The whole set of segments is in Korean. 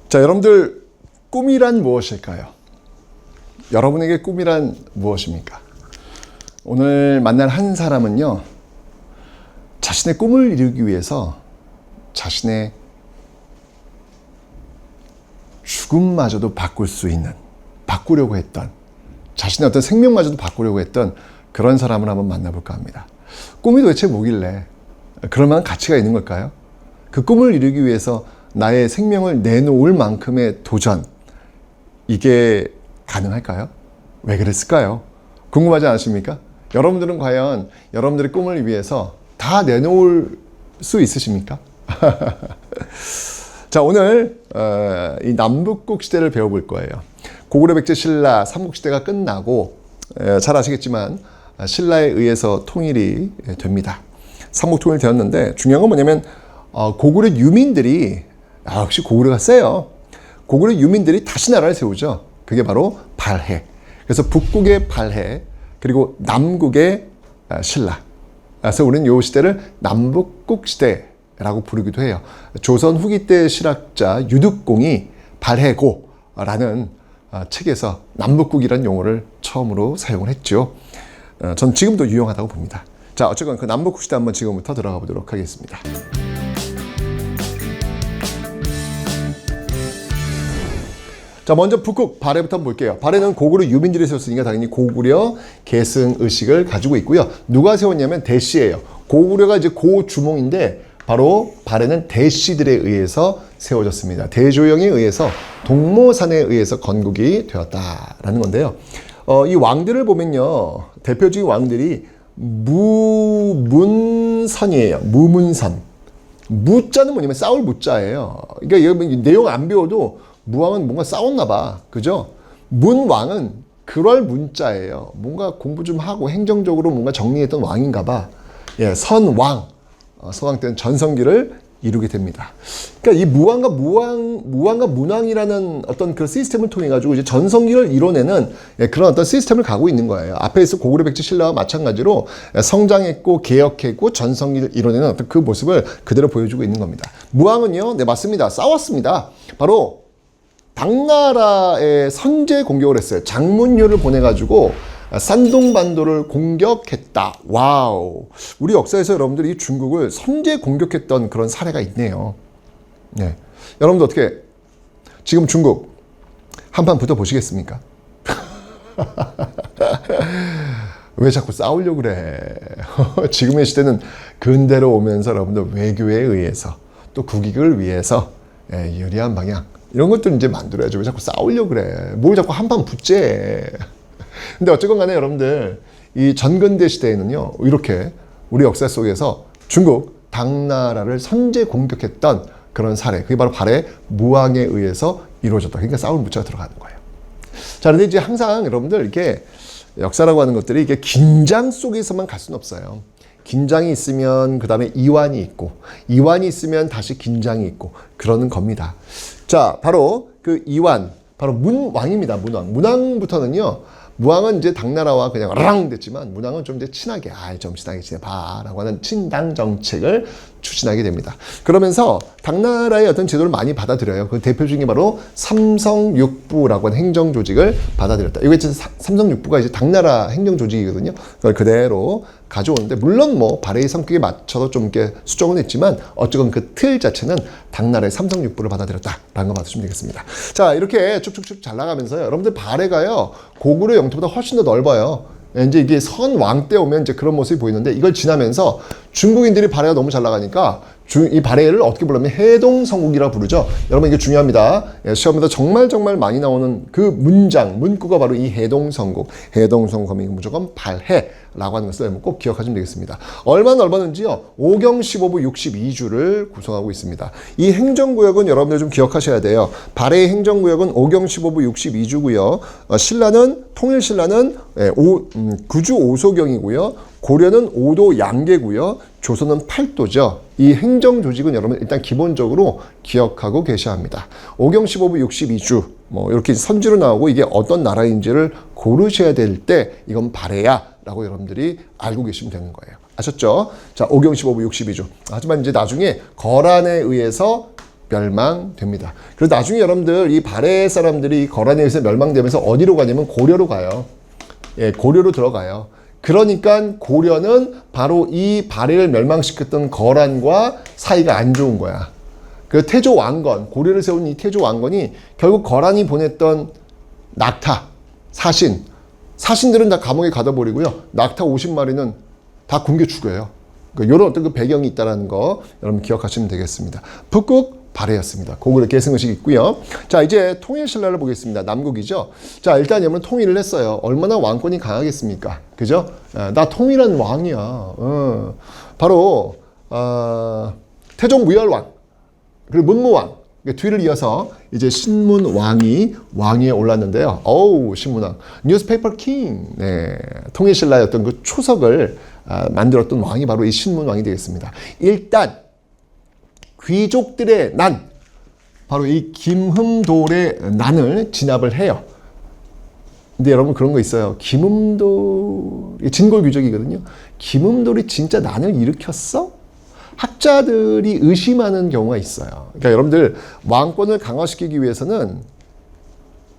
자, 여러분들 꿈이란 무엇일까요? 여러분에게 꿈이란 무엇입니까? 오늘 만날 한 사람은요, 자신의 꿈을 이루기 위해서 자신의 죽음마저도 바꾸려고 했던, 자신의 어떤 생명마저도 바꾸려고 했던 그런 사람을 한번 만나볼까 합니다. 꿈이 도대체 뭐길래 그럴 만한 가치가 있는 걸까요? 그 꿈을 이루기 위해서 나의 생명을 내놓을 만큼의 도전, 이게 가능할까요? 왜 그랬을까요? 궁금하지 않으십니까? 여러분들은 과연 여러분들의 꿈을 위해서 다 내놓을 수 있으십니까? 자, 오늘 이 남북국 시대를 배워볼 거예요. 고구려 백제 신라 삼국시대가 끝나고 잘 아시겠지만 신라에 의해서 통일이 됩니다. 삼국 통일 되었는데 중요한 건 뭐냐면 고구려 유민들이 역시 고구려가 세요. 고구려 유민들이 다시 나라를 세우죠. 그게 바로 발해. 그래서 북국의 발해, 그리고 남국의 신라. 그래서 우리는 이 시대를 남북국 시대라고 부르기도 해요. 조선 후기 때 실학자 유득공이 발해고라는 책에서 남북국이라는 용어를 처음으로 사용을 했죠. 전 지금도 유용하다고 봅니다. 자, 어쨌건 그 남북국 시대 한번 지금부터 들어가 보도록 하겠습니다. 자, 먼저 북국 발해부터 한번 볼게요. 발해는 고구려 유민들이 세웠으니까 당연히 고구려 계승 의식을 가지고 있고요. 누가 세웠냐면 대씨예요. 고구려가 이제 고주몽인데 바로 발해는 대씨들에 의해서 세워졌습니다. 대조영에 의해서 동모산에 의해서 건국이 되었다라는 건데요. 이 왕들을 보면요, 대표적인 왕들이 무문선이에요. 무문선. 무자는 뭐냐면 싸울 무자예요. 그러니까 여러분 내용 안 배워도 무왕은 뭔가 싸웠나 봐. 그죠? 문왕은 그럴 문자예요. 뭔가 공부 좀 하고 행정적으로 뭔가 정리했던 왕인가 봐. 예, 선왕. 선왕 때는 전성기를 이루게 됩니다. 그러니까 이 무왕과 문왕이라는 어떤 그 시스템을 통해 가지고 이제 전성기를 이뤄내는 그런 어떤 시스템을 가고 있는 거예요. 앞에 있어 고구려 백제 신라와 마찬가지로 성장했고 개혁했고 전성기를 이뤄내는 어떤 그 모습을 그대로 보여주고 있는 겁니다. 무왕은요, 네, 맞습니다. 싸웠습니다. 바로 당나라의 선제 공격을 했어요. 장문효를 보내가지고 산동반도를 공격했다. 와우. 우리 역사에서 여러분들이 이 중국을 선제 공격했던 그런 사례가 있네요. 네. 여러분들 어떻게 지금 중국 한판 붙어보시겠습니까? 왜 자꾸 싸우려고 그래? 지금의 시대는 근대로 오면서 여러분들 외교에 의해서 또 국익을 위해서 유리한 방향 이런 것들 이제 만들어야죠. 왜 자꾸 싸우려고 그래? 뭘 자꾸 한판 붙재? 근데 어쨌건 간에 여러분들 이 전근대 시대에는요, 이렇게 우리 역사 속에서 중국 당나라를 선제 공격했던 그런 사례, 그게 바로 발해 무왕에 의해서 이루어졌다. 그러니까 싸울 무자가 들어가는 거예요. 자, 그런데 이제 항상 여러분들 이렇게 역사라고 하는 것들이 이게 긴장 속에서만 갈 수는 없어요. 긴장이 있으면 그 다음에 이완이 있고, 이완이 있으면 다시 긴장이 있고, 그러는 겁니다. 자, 바로 그 이완, 바로 문왕입니다. 문왕. 문왕부터는요, 무왕은 이제 당나라와 그냥 랑 됐지만, 문왕은 좀 이제 친하게, 좀 친하게 지내봐 라고 하는 친당 정책을 추진하게 됩니다. 그러면서 당나라의 어떤 제도를 많이 받아들여요. 그 대표적인 게 바로 삼성육부라고 하는 행정조직을 받아들였다. 이거 이제 삼성육부가 이제 당나라 행정조직이거든요. 그걸 그대로 가져오는데, 물론 뭐 발해의 성격에 맞춰서 좀 이렇게 수정은 했지만, 어쨌건 그 틀 자체는 당나라의 삼성육부를 받아들였다라는 거 봐주시면 되겠습니다. 자, 이렇게 쭉쭉쭉 잘 나가면서요, 여러분들 발해가요, 고구려 영토보다 훨씬 더 넓어요. 이제 이게 선왕 때 오면 이제 그런 모습이 보이는데, 이걸 지나면서 중국인들이 발해가 너무 잘 나가니까 이 발해를 어떻게 부르면 해동성국이라고 부르죠. 여러분 이게 중요합니다. 시험에서 정말 많이 나오는 그 문구가 바로 이 해동성국. 해동성국 하면 무조건 발해라고 하는 것을 꼭 기억하시면 되겠습니다. 얼마나 넓었는지요? 5경 15부 62주를 구성하고 있습니다. 이 행정구역은 여러분들 좀 기억하셔야 돼요. 발해의 행정구역은 5경 15부 62주고요. 통일신라는 구주 5소경이고요. 고려는 5도 양계고요. 조선은 8도죠. 이 행정조직은 여러분 일단 기본적으로 기억하고 계셔야 합니다. 5경 15부 62주 뭐 이렇게 선지로 나오고, 이게 어떤 나라인지를 고르셔야 될 때 이건 발해야 라고 여러분들이 알고 계시면 되는 거예요. 아셨죠? 자, 5경 15부 62주. 하지만 이제 나중에 거란에 의해서 멸망됩니다. 그래서 나중에 여러분들 이 발해 사람들이 거란에 의해서 멸망되면서 어디로 가냐면 고려로 가요. 예, 고려로 들어가요. 그러니까 고려는 바로 이 발해를 멸망시켰던 거란과 사이가 안 좋은 거야. 그 태조 왕건, 고려를 세운 이 태조 왕건이 결국 거란이 보냈던 낙타, 사신들은 다 감옥에 가둬버리고요. 낙타 50마리는 다 굶겨 죽여요. 이런 어떤 그 배경이 있다는 거 여러분 기억하시면 되겠습니다. 북국 발해였습니다. 고구려 계승의식이 있고요. 자, 이제 통일신라를 보겠습니다. 남국이죠. 자, 일단 여러분 통일을 했어요. 얼마나 왕권이 강하겠습니까? 그죠? 나 통일한 왕이야. 바로 태종 무열왕 그리고 문무왕 뒤를 이어서 이제 신문왕이 왕위에 올랐는데요. 어우, 신문왕. 뉴스페이퍼 킹. 네. 통일신라였던 그 초석을 만들었던 왕이 바로 이 신문왕이 되겠습니다. 일단 귀족들의 난, 바로 이 김흠돌의 난을 진압을 해요. 근데 여러분 그런 거 있어요. 김흠돌, 진골 귀족이거든요. 김흠돌이 진짜 난을 일으켰어? 학자들이 의심하는 경우가 있어요. 그러니까 여러분들 왕권을 강화시키기 위해서는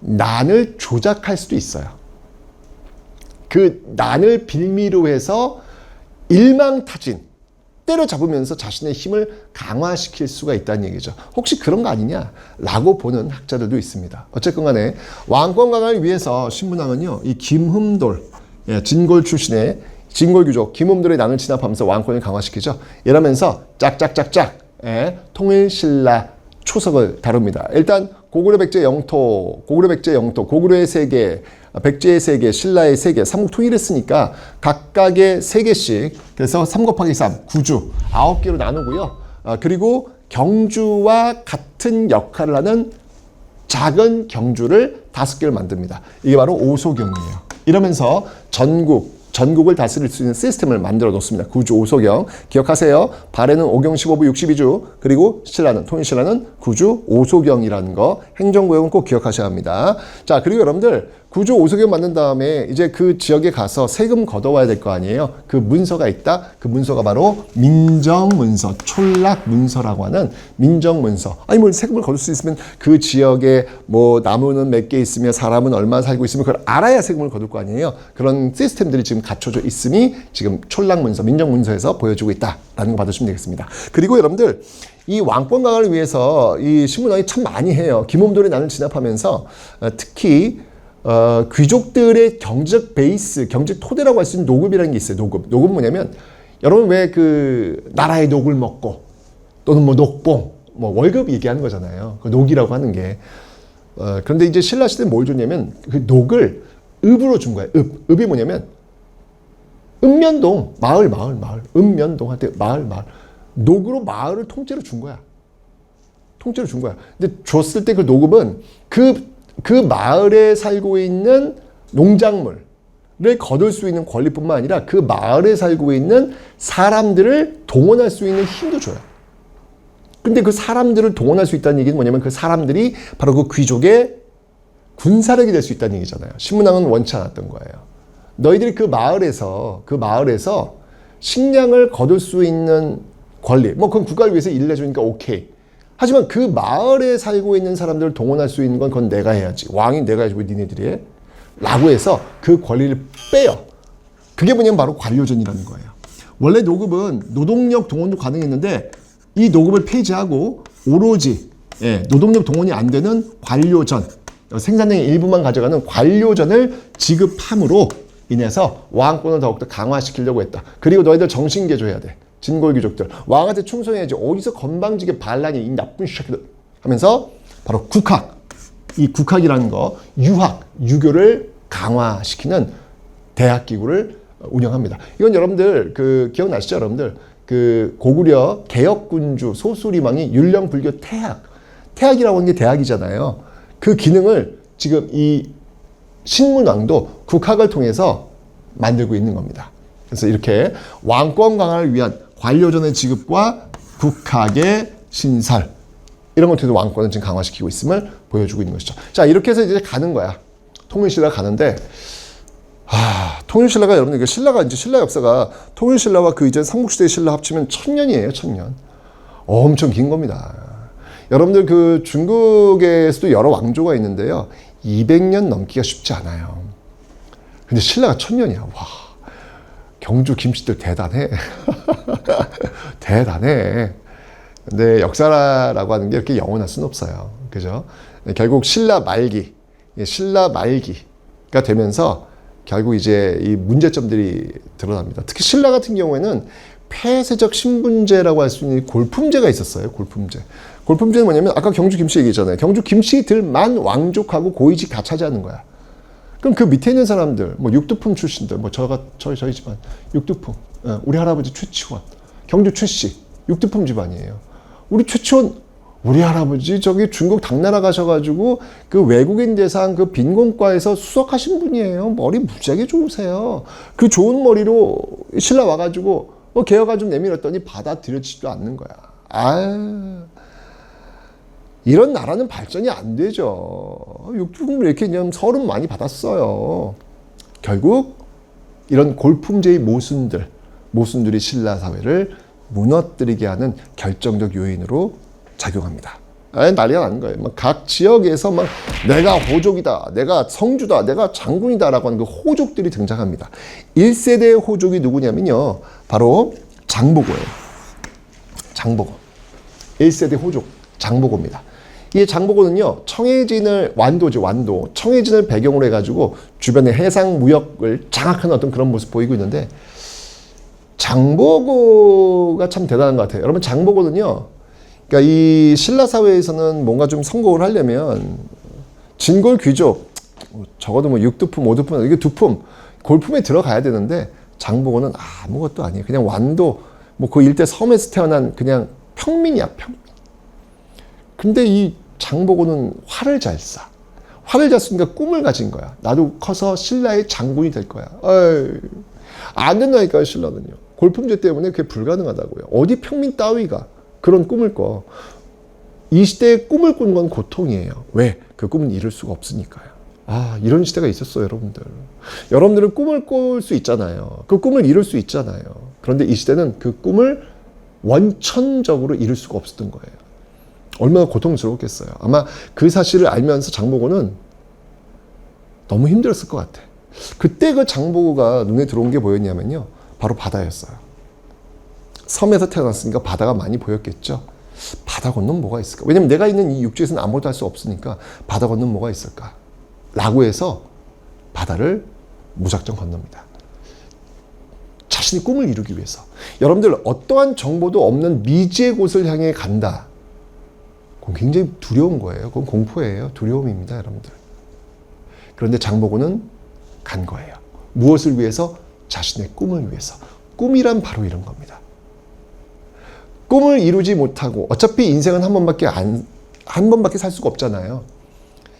난을 조작할 수도 있어요. 그 난을 빌미로 해서 일망타진, 때려잡으면서 자신의 힘을 강화시킬 수가 있다는 얘기죠. 혹시 그런 거 아니냐라고 보는 학자들도 있습니다. 어쨌건 간에 왕권 강화를 위해서 신문왕은요, 이 김흠돌, 진골 출신의 진골귀족 김흠돌의 난을 진압하면서 왕권을 강화시키죠. 이러면서 짝짝짝짝 통일신라 초석을 다룹니다. 일단 고구려 백제 영토, 고구려의 세계, 백제의 세계, 신라의 세계, 삼국 통일했으니까 각각의 3개씩, 그래서 3 곱하기 3, 9주, 9개로 나누고요. 그리고 경주와 같은 역할을 하는 작은 경주를 5개를 만듭니다. 이게 바로 오소경이에요. 이러면서 전국을 다스릴 수 있는 시스템을 만들어 놓습니다. 구주 오소경. 기억하세요. 발해는 5경 15부 62주, 그리고 통일신라는 구주 오소경이라는 거, 행정구역은 꼭 기억하셔야 합니다. 자, 그리고 여러분들 구주 오소경 만든 다음에 이제 그 지역에 가서 세금 걷어와야 될 거 아니에요. 그 문서가 있다. 그 문서가 바로 민정문서, 촌락문서라고 하는 민정문서. 아니 뭐 세금을 거둘 수 있으면 그 지역에 뭐 나무는 몇 개 있으며 사람은 얼마나 살고 있으면 그걸 알아야 세금을 거둘 거 아니에요. 그런 시스템들이 지금 갖춰져 있음이 지금 촌락문서, 민정문서에서 보여주고 있다라는 거 받으시면 되겠습니다. 그리고 여러분들 이 왕권 강화를 위해서 이 신문왕이 참 많이 해요. 김흠돌의 난을 진압하면서 특히 귀족들의 경제적 베이스, 경제적 토대라고 할 수 있는 노급이라는 게 있어요. 노급 뭐냐면 여러분 왜 그 나라의 녹을 먹고 또는 뭐 녹봉, 뭐 월급 얘기하는 거잖아요. 그 녹이라고 하는 게. 그런데 이제 신라 시대는 뭘 줬냐면 그 녹을 읍으로 준 거예요. 읍이 뭐냐면 읍면동, 마을. 읍면동한테 마을. 녹으로 마을을 통째로 준 거야. 근데 줬을 때 그 노급은 그 마을에 살고 있는 농작물을 거둘 수 있는 권리뿐만 아니라 그 마을에 살고 있는 사람들을 동원할 수 있는 힘도 줘요. 근데 그 사람들을 동원할 수 있다는 얘기는 뭐냐면 그 사람들이 바로 그 귀족의 군사력이 될 수 있다는 얘기잖아요. 신문왕은 원치 않았던 거예요. 너희들이 그 마을에서 식량을 거둘 수 있는 권리, 뭐 그건 국가를 위해서 일을 해주니까 오케이. 하지만 그 마을에 살고 있는 사람들을 동원할 수 있는 건 그건 내가 해야지. 왕이 내가 해야지 왜 니네들이 해? 라고 해서 그 권리를 빼요. 그게 뭐냐면 바로 관료전이라는 거예요. 원래 노급은 노동력 동원도 가능했는데 이 노급을 폐지하고 오로지 노동력 동원이 안 되는 관료전, 생산량의 일부만 가져가는 관료전을 지급함으로 인해서 왕권을 더욱더 강화시키려고 했다. 그리고 너희들 정신개조해야 돼. 진골귀족들. 왕한테 충성해야지. 어디서 건방지게 반란이 이 나쁜 새끼들 하면서 바로 국학. 이 국학이라는 거, 유교를 강화시키는 대학기구를 운영합니다. 이건 여러분들 기억나시죠? 여러분들 그 고구려 개혁군주 소수리망이 율령불교 태학이라고 하는 게 대학이잖아요. 그 기능을 지금 이 신문왕도 국학을 통해서 만들고 있는 겁니다. 그래서 이렇게 왕권 강화를 위한 관료전의 지급과 국학의 신설, 이런 것들도 왕권을 지금 강화시키고 있음을 보여주고 있는 것이죠. 자, 이렇게 해서 이제 가는 거야. 통일신라가 가는데, 통일신라가 여러분들, 신라 역사가 통일신라와 그 이전 삼국시대의 신라 합치면 1000년이에요, 1000년. 엄청 긴 겁니다. 여러분들 그 중국에서도 여러 왕조가 있는데요. 200년 넘기가 쉽지 않아요. 근데 신라가 1000년이야. 와, 경주 김씨들 대단해. 대단해. 근데 역사라고 하는 게 이렇게 영원할 수는 없어요. 그죠? 결국 신라 말기가 되면서 결국 이제 이 문제점들이 드러납니다. 특히 신라 같은 경우에는 폐쇄적 신분제라고 할 수 있는 골품제가 있었어요. 골품제. 골품제는 뭐냐면 아까 경주 김씨 얘기했잖아요. 경주 김씨들만 왕족하고 고위직 다 차지하는 거야. 그럼 그 밑에 있는 사람들, 뭐 육두품 출신들, 뭐 저희 집안 육두품, 우리 할아버지 최치원, 경주 최씨, 육두품 집안이에요. 우리 최치원, 우리 할아버지 저기 중국 당나라 가셔가지고 그 외국인 대상 그 빈곤과에서 수석하신 분이에요. 머리 무지하게 좋으세요. 그 좋은 머리로 신라 와가지고 개혁안 좀 내밀었더니 받아들여지지도 않는 거야. 이런 나라는 발전이 안 되죠. 육품을 이렇게 그냥 서름 많이 받았어요. 결국 이런 골품제의 모순들이 신라 사회를 무너뜨리게 하는 결정적 요인으로 작용합니다. 난리가 나는 거예요. 각 지역에서 막 내가 호족이다, 내가 성주다, 내가 장군이다라고 하는 그 호족들이 등장합니다. 1세대 호족이 누구냐면요, 바로 장보고예요. 장보고. 1세대 호족 장보고입니다. 이 장보고는요, 청해진을 완도 청해진을 배경으로 해가지고 주변의 해상 무역을 장악하는 어떤 그런 모습 보이고 있는데, 장보고가 참 대단한 것 같아요. 여러분, 장보고는요, 그러니까 이 신라 사회에서는 뭔가 좀 성공을 하려면 진골 귀족, 적어도 뭐 6두품, 5두품, 이게 두품, 골품에 들어가야 되는데, 장보고는 아무것도 아니에요. 그냥 완도, 뭐 그 일대 섬에서 태어난 그냥 평민이야, 평민. 근데 이 장보고는 활을 잘 쏴. 활을 잘 쏘니까 꿈을 가진 거야. 나도 커서 신라의 장군이 될 거야. 안 된다니까요, 신라는요. 골품제 때문에 그게 불가능하다고요. 어디 평민 따위가 그런 꿈을 꿔. 이 시대에 꿈을 꾸는 건 고통이에요. 왜? 그 꿈은 이룰 수가 없으니까요. 이런 시대가 있었어요, 여러분들. 여러분들은 꿈을 꿀 수 있잖아요. 그 꿈을 이룰 수 있잖아요. 그런데 이 시대는 그 꿈을 원천적으로 이룰 수가 없었던 거예요. 얼마나 고통스러웠겠어요. 아마 그 사실을 알면서 장보고는 너무 힘들었을 것 같아. 그때 그 장보고가 눈에 들어온 게 뭐였냐면요, 바로 바다였어요. 섬에서 태어났으니까 바다가 많이 보였겠죠. 바다 건너면 뭐가 있을까? 왜냐면 내가 있는 이 육지에서는 아무것도 할 수 없으니까 바다 건너면 뭐가 있을까? 라고 해서 바다를 무작정 건넙니다. 자신의 꿈을 이루기 위해서. 여러분들, 어떠한 정보도 없는 미지의 곳을 향해 간다. 그건 굉장히 두려운 거예요. 그건 공포예요. 두려움입니다, 여러분들. 그런데 장보고는 간 거예요. 무엇을 위해서? 자신의 꿈을 위해서. 꿈이란 바로 이런 겁니다. 꿈을 이루지 못하고, 어차피 인생은 한 번밖에 살 수가 없잖아요.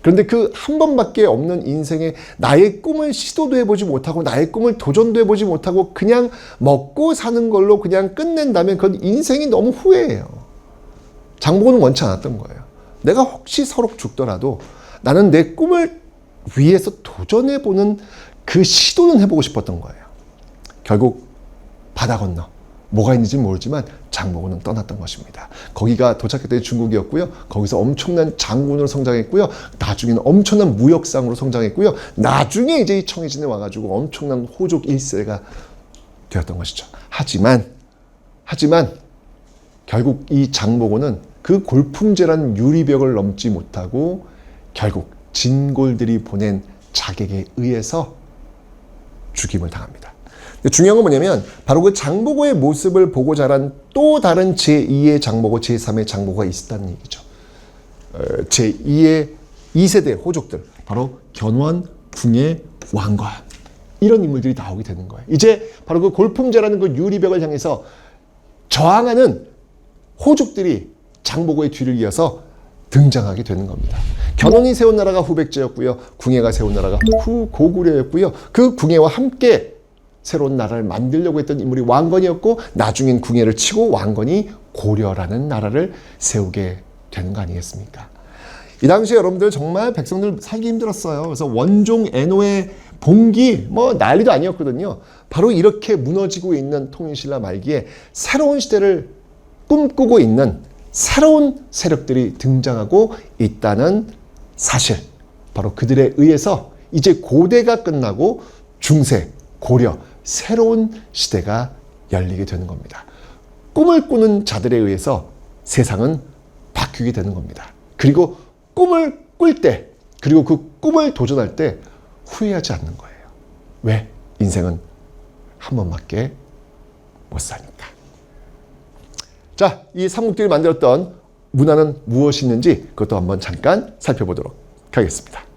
그런데 그 한 번밖에 없는 인생에 나의 꿈을 시도도 해보지 못하고, 나의 꿈을 도전도 해보지 못하고, 그냥 먹고 사는 걸로 그냥 끝낸다면 그건 인생이 너무 후회해요. 장보고는 원치 않았던 거예요. 내가 혹시 서로 죽더라도 나는 내 꿈을 위해서 도전해보는 그 시도는 해보고 싶었던 거예요. 결국 바다 건너 뭐가 있는지 모르지만 장보고는 떠났던 것입니다. 거기가 도착했더니 중국이었고요. 거기서 엄청난 장군으로 성장했고요. 나중에는 엄청난 무역상으로 성장했고요. 나중에 이제 이 청해진에 와가지고 엄청난 호족 1세가 되었던 것이죠. 하지만 결국 이 장보고는 그 골품제라는 유리벽을 넘지 못하고 결국 진골들이 보낸 자객에 의해서 죽임을 당합니다. 중요한 건 뭐냐면 바로 그 장보고의 모습을 보고 자란 또 다른 제2의 장보고, 제3의 장보고가 있었다는 얘기죠. 제2의 2세대 호족들, 바로 견원, 궁예, 왕관, 이런 인물들이 나오게 되는 거예요. 이제 바로 그 골품제라는 그 유리벽을 향해서 저항하는 호족들이 장보고의 뒤를 이어서 등장하게 되는 겁니다. 견원이 세운 나라가 후백제였고요. 궁예가 세운 나라가 후고구려였고요. 그 궁예와 함께 새로운 나라를 만들려고 했던 인물이 왕건이었고, 나중엔 궁예를 치고 왕건이 고려라는 나라를 세우게 되는 거 아니겠습니까? 이 당시에 여러분들 정말 백성들 살기 힘들었어요. 그래서 원종 애노의 봉기 뭐 난리도 아니었거든요. 바로 이렇게 무너지고 있는 통일신라 말기에 새로운 시대를 꿈꾸고 있는 새로운 세력들이 등장하고 있다는 사실, 바로 그들에 의해서 이제 고대가 끝나고 중세, 고려, 새로운 시대가 열리게 되는 겁니다. 꿈을 꾸는 자들에 의해서 세상은 바뀌게 되는 겁니다. 그리고 꿈을 꿀 때, 그리고 그 꿈을 도전할 때 후회하지 않는 거예요. 왜? 인생은 한 번밖에 못 사니까. 자, 이 삼국들이 만들었던 문화는 무엇이 있는지 그것도 한번 잠깐 살펴보도록 하겠습니다.